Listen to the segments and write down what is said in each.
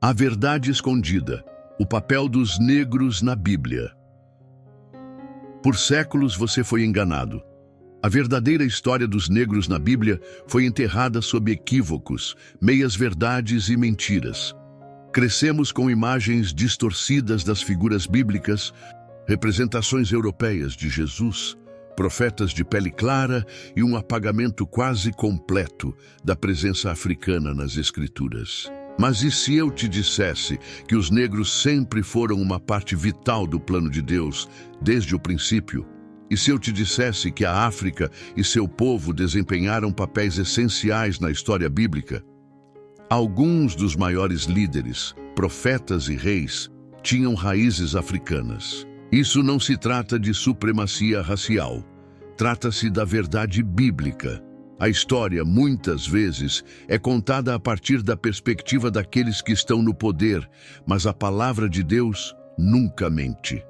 A verdade escondida, o papel dos negros na Bíblia. Por séculos você foi enganado. A verdadeira história dos negros na Bíblia foi enterrada sob equívocos, meias-verdades e mentiras. Crescemos com imagens distorcidas das figuras bíblicas, representações europeias de Jesus, profetas de pele clara e um apagamento quase completo da presença africana nas Escrituras. Mas e se eu te dissesse que os negros sempre foram uma parte vital do plano de Deus, desde o princípio? E se eu te dissesse que a África e seu povo desempenharam papéis essenciais na história bíblica? Alguns dos maiores líderes, profetas e reis, tinham raízes africanas. Isso não se trata de supremacia racial. Trata-se da verdade bíblica. A história, muitas vezes, é contada a partir da perspectiva daqueles que estão no poder, mas a palavra de Deus nunca mente.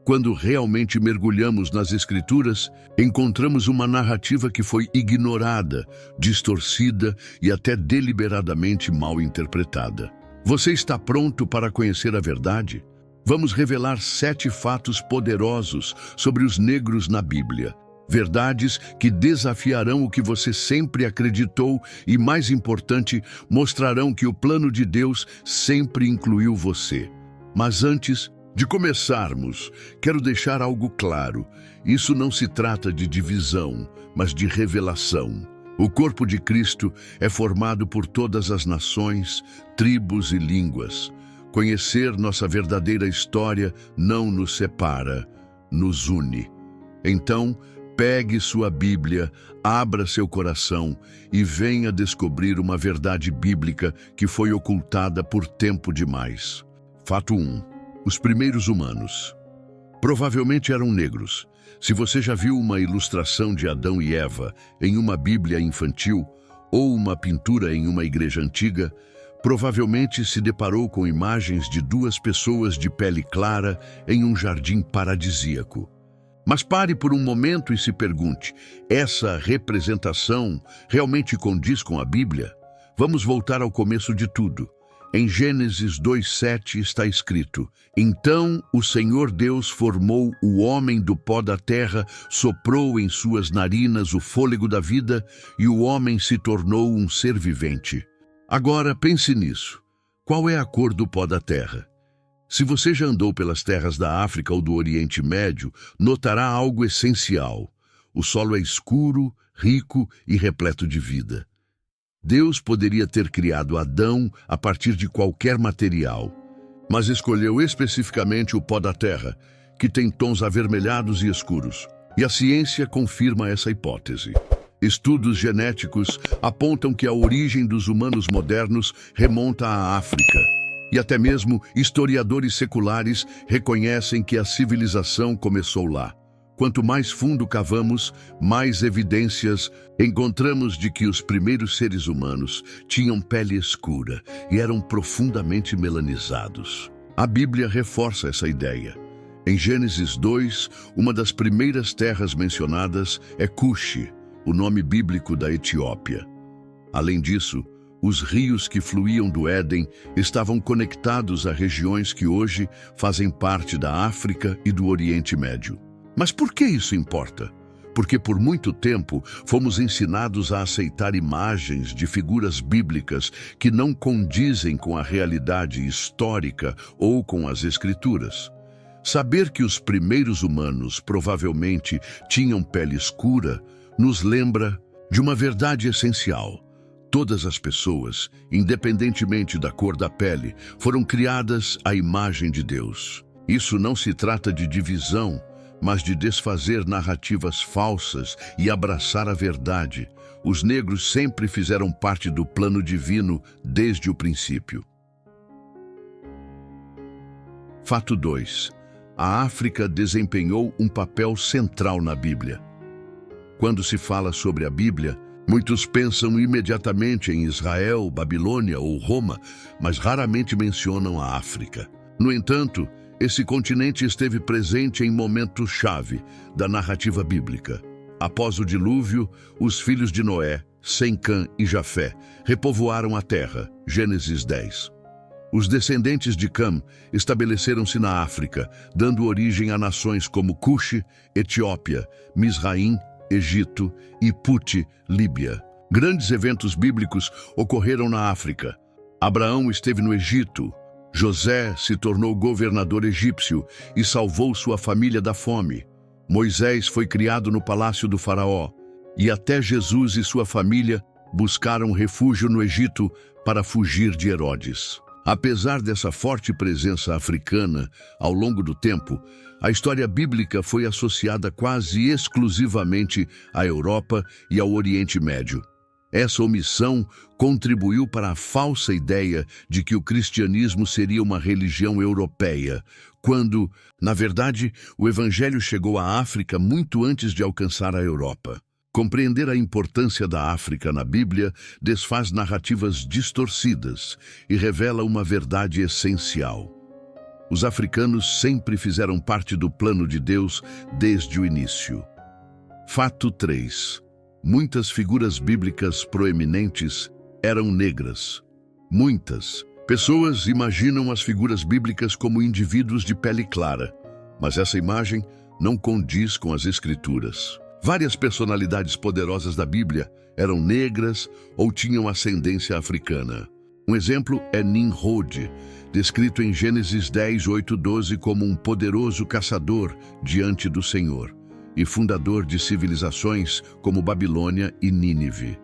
Quando realmente mergulhamos nas Escrituras, encontramos uma narrativa que foi ignorada, distorcida e até deliberadamente mal interpretada. Você está pronto para conhecer a verdade? Vamos revelar 7 fatos poderosos sobre os negros na Bíblia. Verdades que desafiarão o que você sempre acreditou e, mais importante, mostrarão que o plano de Deus sempre incluiu você. Mas antes de começarmos, quero deixar algo claro. Isso não se trata de divisão, mas de revelação. O corpo de Cristo é formado por todas as nações, tribos e línguas. Conhecer nossa verdadeira história não nos separa, nos une. Então, pegue sua Bíblia, abra seu coração e venha descobrir uma verdade bíblica que foi ocultada por tempo demais. Fato 1. Os primeiros humanos. Provavelmente eram negros. Se você já viu uma ilustração de Adão e Eva em uma Bíblia infantil ou uma pintura em uma igreja antiga, provavelmente se deparou com imagens de 2 pessoas de pele clara em um jardim paradisíaco. Mas pare por um momento e se pergunte, essa representação realmente condiz com a Bíblia? Vamos voltar ao começo de tudo. Em Gênesis 2:7 está escrito: Então o Senhor Deus formou o homem do pó da terra, soprou em suas narinas o fôlego da vida, e o homem se tornou um ser vivente. Agora pense nisso. Qual é a cor do pó da terra? Se você já andou pelas terras da África ou do Oriente Médio, notará algo essencial. O solo é escuro, rico e repleto de vida. Deus poderia ter criado Adão a partir de qualquer material, mas escolheu especificamente o pó da terra, que tem tons avermelhados e escuros. E a ciência confirma essa hipótese. Estudos genéticos apontam que a origem dos humanos modernos remonta à África. E até mesmo historiadores seculares reconhecem que a civilização começou lá. Quanto mais fundo cavamos, mais evidências encontramos de que os primeiros seres humanos tinham pele escura e eram profundamente melanizados. A Bíblia reforça essa ideia. Em Gênesis 2, uma das primeiras terras mencionadas é Cuxi, o nome bíblico da Etiópia. Além disso, os rios que fluíam do Éden estavam conectados a regiões que hoje fazem parte da África e do Oriente Médio. Mas por que isso importa? Porque por muito tempo fomos ensinados a aceitar imagens de figuras bíblicas que não condizem com a realidade histórica ou com as Escrituras. Saber que os primeiros humanos provavelmente tinham pele escura nos lembra de uma verdade essencial. Todas as pessoas, independentemente da cor da pele, foram criadas à imagem de Deus. Isso não se trata de divisão, mas de desfazer narrativas falsas e abraçar a verdade. Os negros sempre fizeram parte do plano divino desde o princípio. Fato 2. A África desempenhou um papel central na Bíblia. Quando se fala sobre a Bíblia, muitos pensam imediatamente em Israel, Babilônia ou Roma, mas raramente mencionam a África. No entanto, esse continente esteve presente em momentos-chave da narrativa bíblica. Após o dilúvio, os filhos de Noé, Sem, Cã e Jafé, repovoaram a terra. Gênesis 10. Os descendentes de Cam estabeleceram-se na África, dando origem a nações como Cuxi, Etiópia, Misraim, Egito e Puti, Líbia. Grandes eventos bíblicos ocorreram na África. Abraão esteve no Egito. José se tornou governador egípcio e salvou sua família da fome. Moisés foi criado no palácio do faraó. E até Jesus e sua família buscaram refúgio no Egito para fugir de Herodes. Apesar dessa forte presença africana ao longo do tempo, a história bíblica foi associada quase exclusivamente à Europa e ao Oriente Médio. Essa omissão contribuiu para a falsa ideia de que o cristianismo seria uma religião europeia, quando, na verdade, o Evangelho chegou à África muito antes de alcançar a Europa. Compreender a importância da África na Bíblia desfaz narrativas distorcidas e revela uma verdade essencial. Os africanos sempre fizeram parte do plano de Deus desde o início. Fato 3. Muitas figuras bíblicas proeminentes eram negras. Muitas pessoas imaginam as figuras bíblicas como indivíduos de pele clara, mas essa imagem não condiz com as Escrituras. Várias personalidades poderosas da Bíblia eram negras ou tinham ascendência africana. Um exemplo é Nimrod, descrito em Gênesis 10, 8, 12 como um poderoso caçador diante do Senhor e fundador de civilizações como Babilônia e Nínive.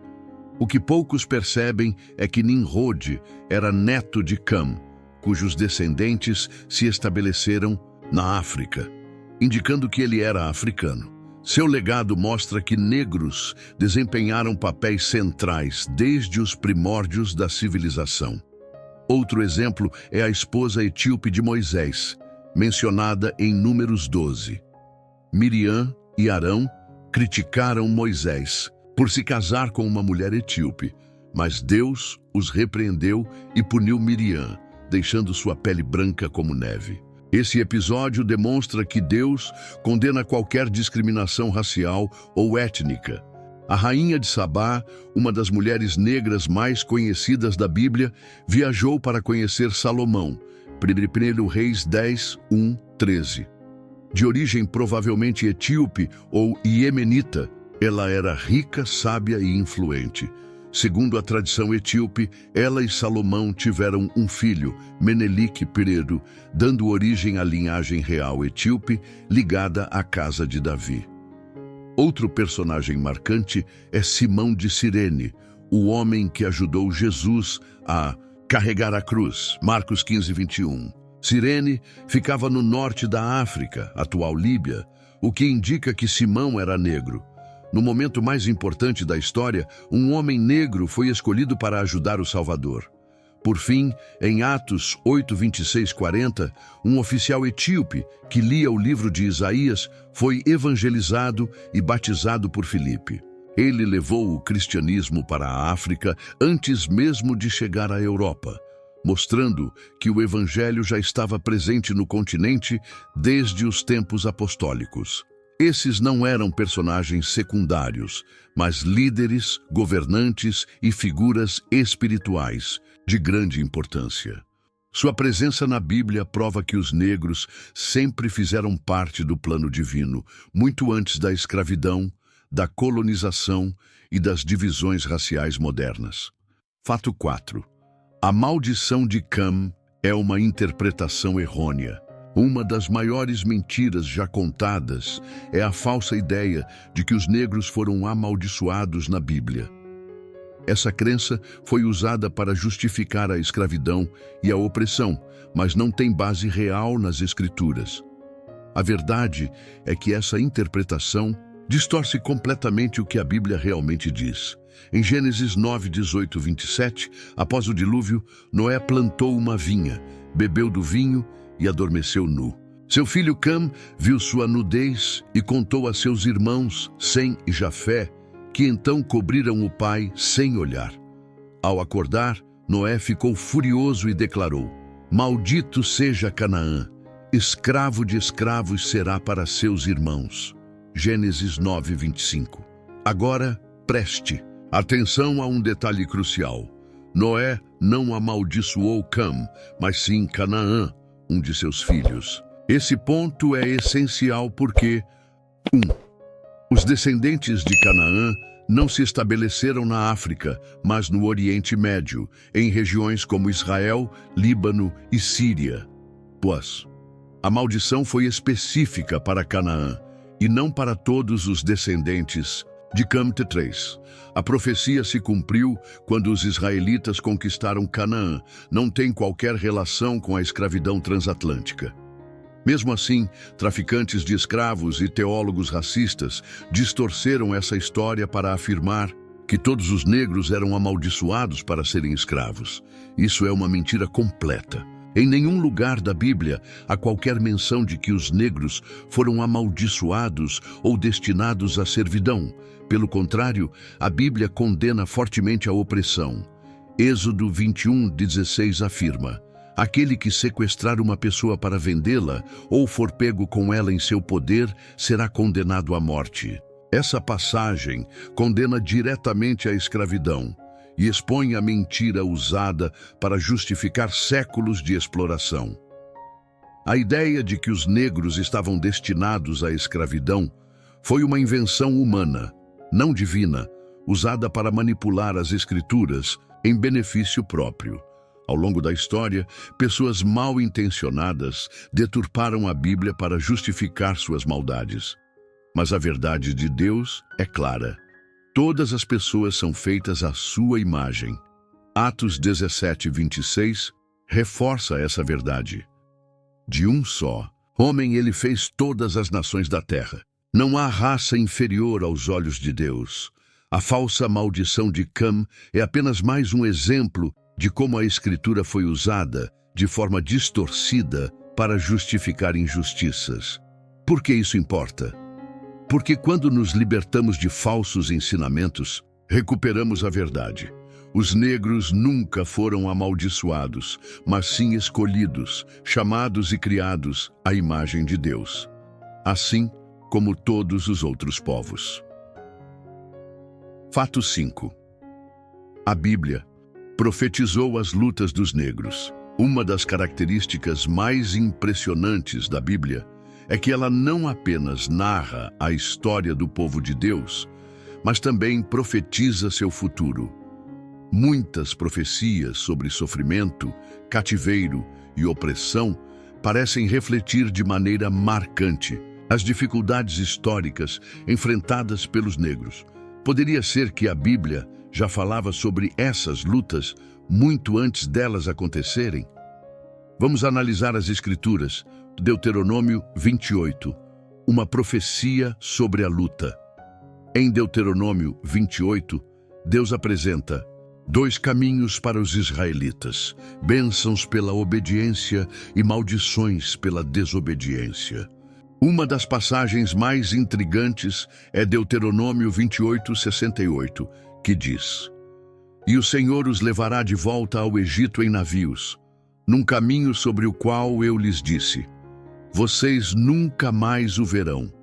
O que poucos percebem é que Nimrod era neto de Cam, cujos descendentes se estabeleceram na África, indicando que ele era africano. Seu legado mostra que negros desempenharam papéis centrais desde os primórdios da civilização. Outro exemplo é a esposa etíope de Moisés, mencionada em Números 12. Miriam e Arão criticaram Moisés por se casar com uma mulher etíope, mas Deus os repreendeu e puniu Miriam, deixando sua pele branca como neve. Esse episódio demonstra que Deus condena qualquer discriminação racial ou étnica. A rainha de Sabá, uma das mulheres negras mais conhecidas da Bíblia, viajou para conhecer Salomão, 1 Reis 10, 1, 13. De origem provavelmente etíope ou iemenita, ela era rica, sábia e influente. Segundo a tradição etíope, ela e Salomão tiveram um filho, Menelik I, dando origem à linhagem real etíope ligada à casa de Davi. Outro personagem marcante é Simão de Cirene, o homem que ajudou Jesus a carregar a cruz, Marcos 15, 21. Cirene ficava no norte da África, atual Líbia, o que indica que Simão era negro. No momento mais importante da história, um homem negro foi escolhido para ajudar o Salvador. Por fim, em Atos 8, 26, 40, um oficial etíope que lia o livro de Isaías foi evangelizado e batizado por Filipe. Ele levou o cristianismo para a África antes mesmo de chegar à Europa, mostrando que o evangelho já estava presente no continente desde os tempos apostólicos. Esses não eram personagens secundários, mas líderes, governantes e figuras espirituais de grande importância. Sua presença na Bíblia prova que os negros sempre fizeram parte do plano divino, muito antes da escravidão, da colonização e das divisões raciais modernas. Fato 4. A maldição de Cam é uma interpretação errônea. Uma das maiores mentiras já contadas é a falsa ideia de que os negros foram amaldiçoados na Bíblia. Essa crença foi usada para justificar a escravidão e a opressão, mas não tem base real nas Escrituras. A verdade é que essa interpretação distorce completamente o que a Bíblia realmente diz. Em Gênesis 9, 18, 27, após o dilúvio, Noé plantou uma vinha, bebeu do vinho e adormeceu nu. Seu filho Cam viu sua nudez e contou a seus irmãos, Sem e Jafé, que então cobriram o pai sem olhar. Ao acordar, Noé ficou furioso e declarou: Maldito seja Canaã, escravo de escravos será para seus irmãos. Gênesis 9, 25. Agora, preste atenção a um detalhe crucial. Noé não amaldiçoou Cam, mas sim Canaã, um de seus filhos. Esse ponto é essencial porque 1. Os descendentes de Canaã não se estabeleceram na África, mas no Oriente Médio, em regiões como Israel, Líbano e Síria. Pois, a maldição foi específica para Canaã e não para todos os descendentes de Cam. 3. A profecia se cumpriu quando os israelitas conquistaram Canaã. Não tem qualquer relação com a escravidão transatlântica. Mesmo assim, traficantes de escravos e teólogos racistas distorceram essa história para afirmar que todos os negros eram amaldiçoados para serem escravos. Isso é uma mentira completa. Em nenhum lugar da Bíblia há qualquer menção de que os negros foram amaldiçoados ou destinados à servidão. Pelo contrário, a Bíblia condena fortemente a opressão. Êxodo 21:16 afirma: aquele que sequestrar uma pessoa para vendê-la ou for pego com ela em seu poder será condenado à morte. Essa passagem condena diretamente a escravidão e expõe a mentira usada para justificar séculos de exploração. A ideia de que os negros estavam destinados à escravidão foi uma invenção humana, não divina, usada para manipular as escrituras em benefício próprio. Ao longo da história, pessoas mal intencionadas deturparam a Bíblia para justificar suas maldades. Mas a verdade de Deus é clara. Todas as pessoas são feitas à sua imagem. Atos 17:26 reforça essa verdade. De um só homem ele fez todas as nações da terra. Não há raça inferior aos olhos de Deus. A falsa maldição de Cam é apenas mais um exemplo de como a Escritura foi usada de forma distorcida para justificar injustiças. Por que isso importa? Porque quando nos libertamos de falsos ensinamentos, recuperamos a verdade. Os negros nunca foram amaldiçoados, mas sim escolhidos, chamados e criados à imagem de Deus, assim como todos os outros povos. Fato 5. A Bíblia profetizou as lutas dos negros. Uma das características mais impressionantes da Bíblia é que ela não apenas narra a história do povo de Deus, mas também profetiza seu futuro. Muitas profecias sobre sofrimento, cativeiro e opressão parecem refletir de maneira marcante as dificuldades históricas enfrentadas pelos negros. Poderia ser que a Bíblia já falava sobre essas lutas muito antes delas acontecerem? Vamos analisar as Escrituras. Deuteronômio 28, uma profecia sobre a luta. Em Deuteronômio 28, Deus apresenta 2 caminhos para os israelitas: bênçãos pela obediência e maldições pela desobediência. Uma das passagens mais intrigantes é Deuteronômio 28:68, que diz: E o Senhor os levará de volta ao Egito em navios, num caminho sobre o qual eu lhes disse: vocês nunca mais o verão.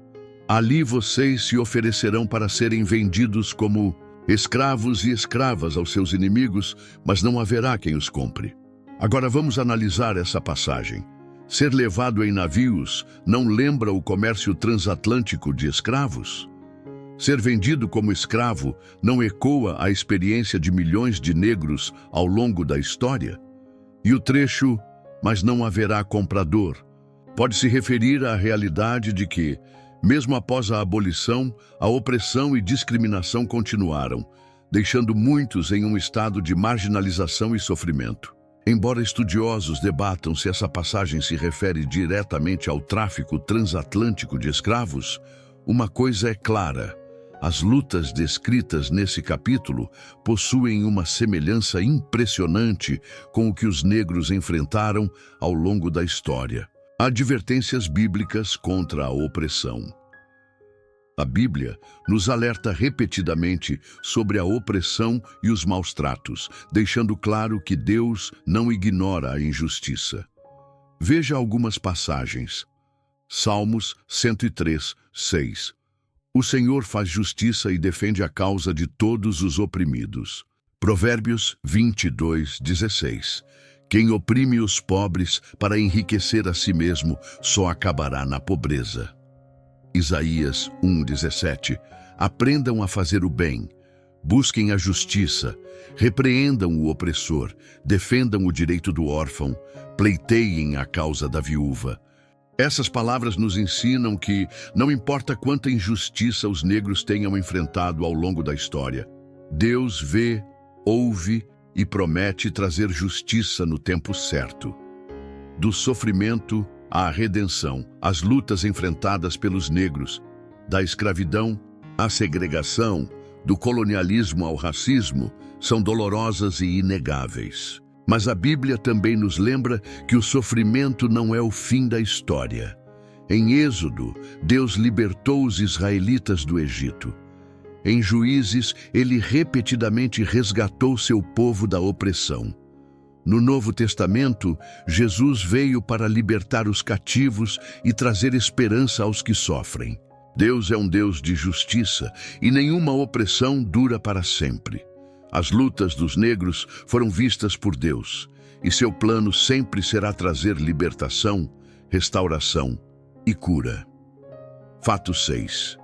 Ali vocês se oferecerão para serem vendidos como escravos e escravas aos seus inimigos, mas não haverá quem os compre. Agora vamos analisar essa passagem. Ser levado em navios não lembra o comércio transatlântico de escravos? Ser vendido como escravo não ecoa a experiência de milhões de negros ao longo da história? E o trecho, mas não haverá comprador, pode se referir à realidade de que, mesmo após a abolição, a opressão e discriminação continuaram, deixando muitos em um estado de marginalização e sofrimento. Embora estudiosos debatam se essa passagem se refere diretamente ao tráfico transatlântico de escravos, uma coisa é clara: as lutas descritas nesse capítulo possuem uma semelhança impressionante com o que os negros enfrentaram ao longo da história. Advertências bíblicas contra a opressão. A Bíblia nos alerta repetidamente sobre a opressão e os maus tratos, deixando claro que Deus não ignora a injustiça. Veja algumas passagens. Salmos 103:6. O Senhor faz justiça e defende a causa de todos os oprimidos. Provérbios 22:16. Quem oprime os pobres para enriquecer a si mesmo só acabará na pobreza. Isaías 1:17. Aprendam a fazer o bem, busquem a justiça, repreendam o opressor, defendam o direito do órfão, pleiteiem a causa da viúva. Essas palavras nos ensinam que, não importa quanta injustiça os negros tenham enfrentado ao longo da história, Deus vê, ouve e promete trazer justiça no tempo certo. Do sofrimento à redenção, as lutas enfrentadas pelos negros, da escravidão à segregação, do colonialismo ao racismo, são dolorosas e inegáveis. Mas a Bíblia também nos lembra que o sofrimento não é o fim da história. Em Êxodo, Deus libertou os israelitas do Egito. Em Juízes, ele repetidamente resgatou seu povo da opressão. No Novo Testamento, Jesus veio para libertar os cativos e trazer esperança aos que sofrem. Deus é um Deus de justiça e nenhuma opressão dura para sempre. As lutas dos negros foram vistas por Deus, e seu plano sempre será trazer libertação, restauração e cura. Fato 6.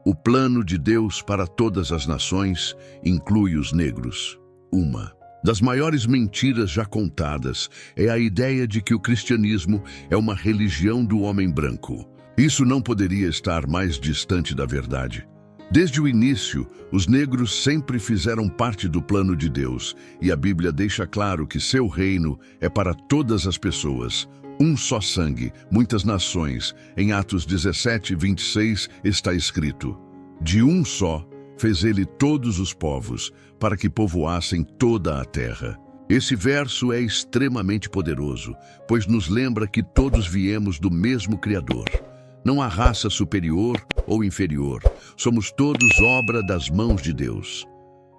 O plano de Deus para todas as nações inclui os negros. Uma das maiores mentiras já contadas é a ideia de que o cristianismo é uma religião do homem branco. Isso não poderia estar mais distante da verdade. Desde o início, os negros sempre fizeram parte do plano de Deus, e a Bíblia deixa claro que seu reino é para todas as pessoas. Um só sangue, muitas nações. Em Atos 17:26 está escrito: de um só fez ele todos os povos, para que povoassem toda a terra. Esse verso é extremamente poderoso, pois nos lembra que todos viemos do mesmo Criador. Não há raça superior ou inferior. Somos todos obra das mãos de Deus.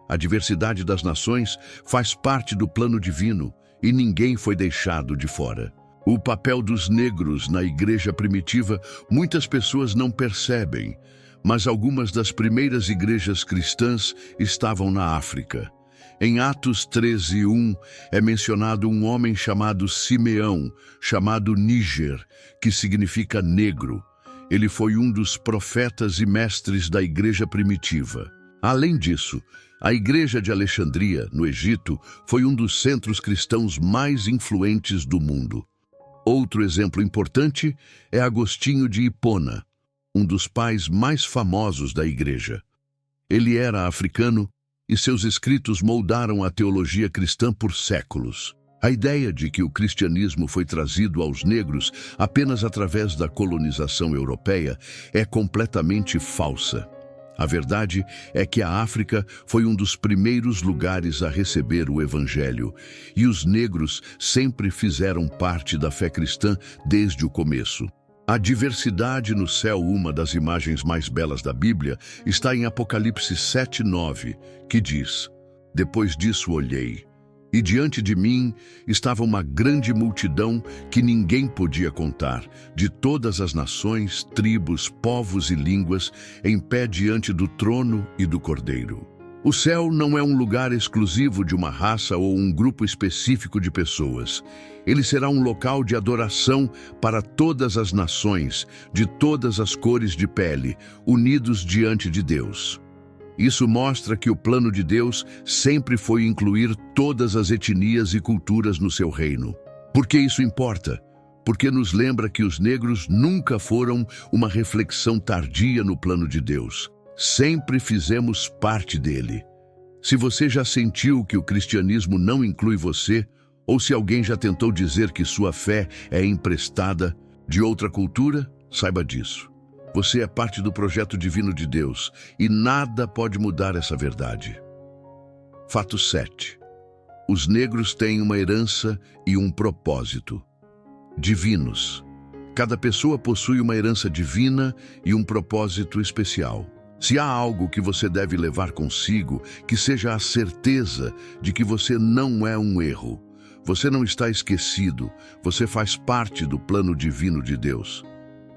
A diversidade das nações faz parte do plano divino e ninguém foi deixado de fora. O papel dos negros na igreja primitiva muitas pessoas não percebem, mas algumas das primeiras igrejas cristãs estavam na África. Em Atos 13:1 é mencionado um homem chamado Simeão, chamado Níger, que significa negro. Ele foi um dos profetas e mestres da igreja primitiva. Além disso, a igreja de Alexandria, no Egito, foi um dos centros cristãos mais influentes do mundo. Outro exemplo importante é Agostinho de Hipona, um dos pais mais famosos da igreja. Ele era africano e seus escritos moldaram a teologia cristã por séculos. A ideia de que o cristianismo foi trazido aos negros apenas através da colonização europeia é completamente falsa. A verdade é que a África foi um dos primeiros lugares a receber o Evangelho, e os negros sempre fizeram parte da fé cristã desde o começo. A diversidade no céu, uma das imagens mais belas da Bíblia, está em Apocalipse 7:9, que diz: depois disso olhei, e diante de mim estava uma grande multidão que ninguém podia contar, de todas as nações, tribos, povos e línguas, em pé diante do trono e do Cordeiro. O céu não é um lugar exclusivo de uma raça ou um grupo específico de pessoas. Ele será um local de adoração para todas as nações, de todas as cores de pele, unidos diante de Deus. Isso mostra que o plano de Deus sempre foi incluir todas as etnias e culturas no seu reino. Por que isso importa? Porque nos lembra que os negros nunca foram uma reflexão tardia no plano de Deus. Sempre fizemos parte dele. Se você já sentiu que o cristianismo não inclui você, ou se alguém já tentou dizer que sua fé é emprestada de outra cultura, saiba disso. Você é parte do projeto divino de Deus e nada pode mudar essa verdade. Fato 7. Os negros têm uma herança e um propósito. Divinos. Cada pessoa possui uma herança divina e um propósito especial. Se há algo que você deve levar consigo, que seja a certeza de que você não é um erro. Você não está esquecido, você faz parte do plano divino de Deus.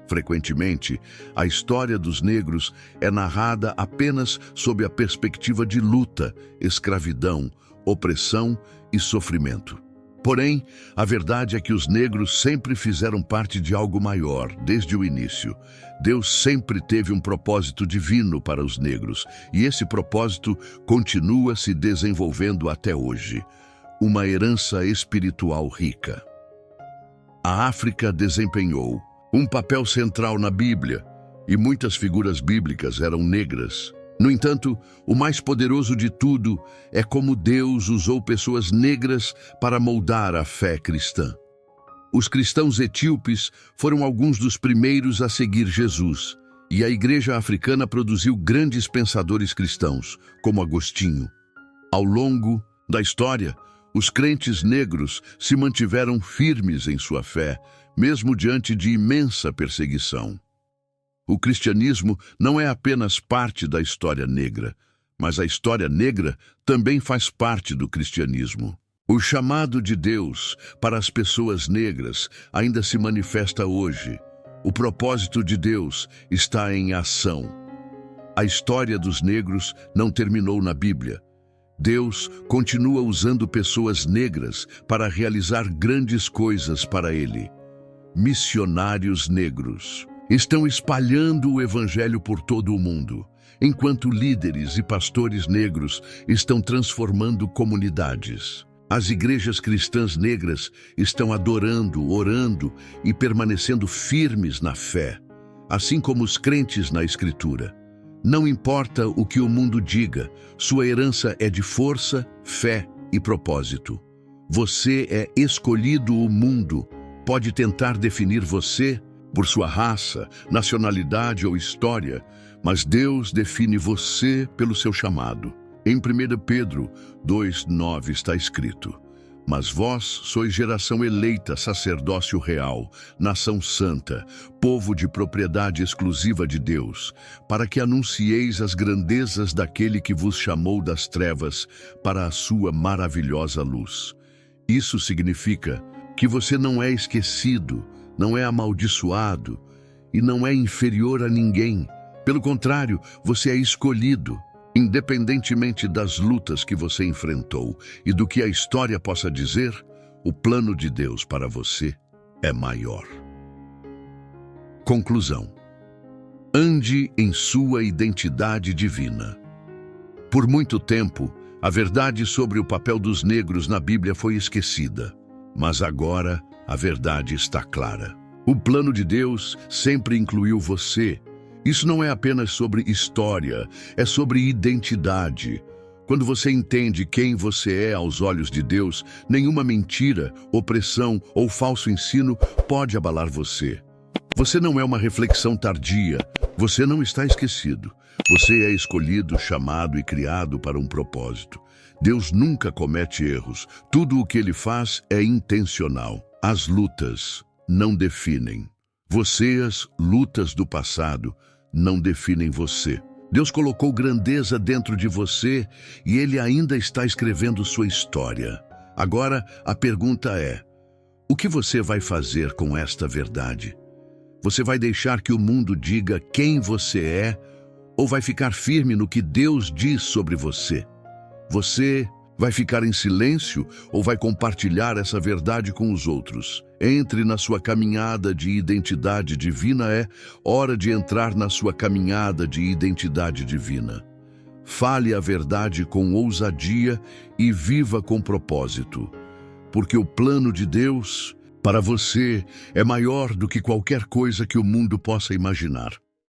Frequentemente, a história dos negros é narrada apenas sob a perspectiva de luta, escravidão, opressão e sofrimento. Porém, a verdade é que os negros sempre fizeram parte de algo maior, desde o início. Deus sempre teve um propósito divino para os negros, e esse propósito continua se desenvolvendo até hoje. Uma herança espiritual rica. A África desempenhou um papel central na Bíblia, e muitas figuras bíblicas eram negras. No entanto, o mais poderoso de tudo é como Deus usou pessoas negras para moldar a fé cristã. Os cristãos etíopes foram alguns dos primeiros a seguir Jesus, e a igreja africana produziu grandes pensadores cristãos, como Agostinho. Ao longo da história, os crentes negros se mantiveram firmes em sua fé, mesmo diante de imensa perseguição. O cristianismo não é apenas parte da história negra, mas a história negra também faz parte do cristianismo. O chamado de Deus para as pessoas negras ainda se manifesta hoje. O propósito de Deus está em ação. A história dos negros não terminou na Bíblia. Deus continua usando pessoas negras para realizar grandes coisas para Ele. Missionários negros estão espalhando o Evangelho por todo o mundo, enquanto líderes e pastores negros estão transformando comunidades. As igrejas cristãs negras estão adorando, orando e permanecendo firmes na fé, assim como os crentes na Escritura. Não importa o que o mundo diga, sua herança é de força, fé e propósito. Você é escolhido. O mundo pode tentar definir você por sua raça, nacionalidade ou história, mas Deus define você pelo seu chamado. Em 1 Pedro 2:9 está escrito: Mas vós sois geração eleita, sacerdócio real, nação santa, povo de propriedade exclusiva de Deus, para que anuncieis as grandezas daquele que vos chamou das trevas para a sua maravilhosa luz. Isso significa que você não é esquecido, não é amaldiçoado e não é inferior a ninguém. Pelo contrário, você é escolhido, independentemente das lutas que você enfrentou e do que a história possa dizer. O plano de Deus para você é maior. Conclusão. Ande em sua identidade divina. Por muito tempo, a verdade sobre o papel dos negros na Bíblia foi esquecida, mas agora a verdade está clara. O plano de Deus sempre incluiu você. Isso não é apenas sobre história, é sobre identidade. Quando você entende quem você é aos olhos de Deus, nenhuma mentira, opressão ou falso ensino pode abalar você. Você não é uma reflexão tardia, você não está esquecido. Você é escolhido, chamado e criado para um propósito. Deus nunca comete erros, tudo o que Ele faz é intencional. As lutas não definem. As lutas do passado não definem você. Deus colocou grandeza dentro de você e Ele ainda está escrevendo sua história. Agora, a pergunta é: o que você vai fazer com esta verdade? Você vai deixar que o mundo diga quem você é ou vai ficar firme no que Deus diz sobre você? Você vai ficar em silêncio ou vai compartilhar essa verdade com os outros? Entre na sua caminhada de identidade divina. É hora de entrar na sua caminhada de identidade divina. Fale a verdade com ousadia e viva com propósito, porque o plano de Deus para você é maior do que qualquer coisa que o mundo possa imaginar.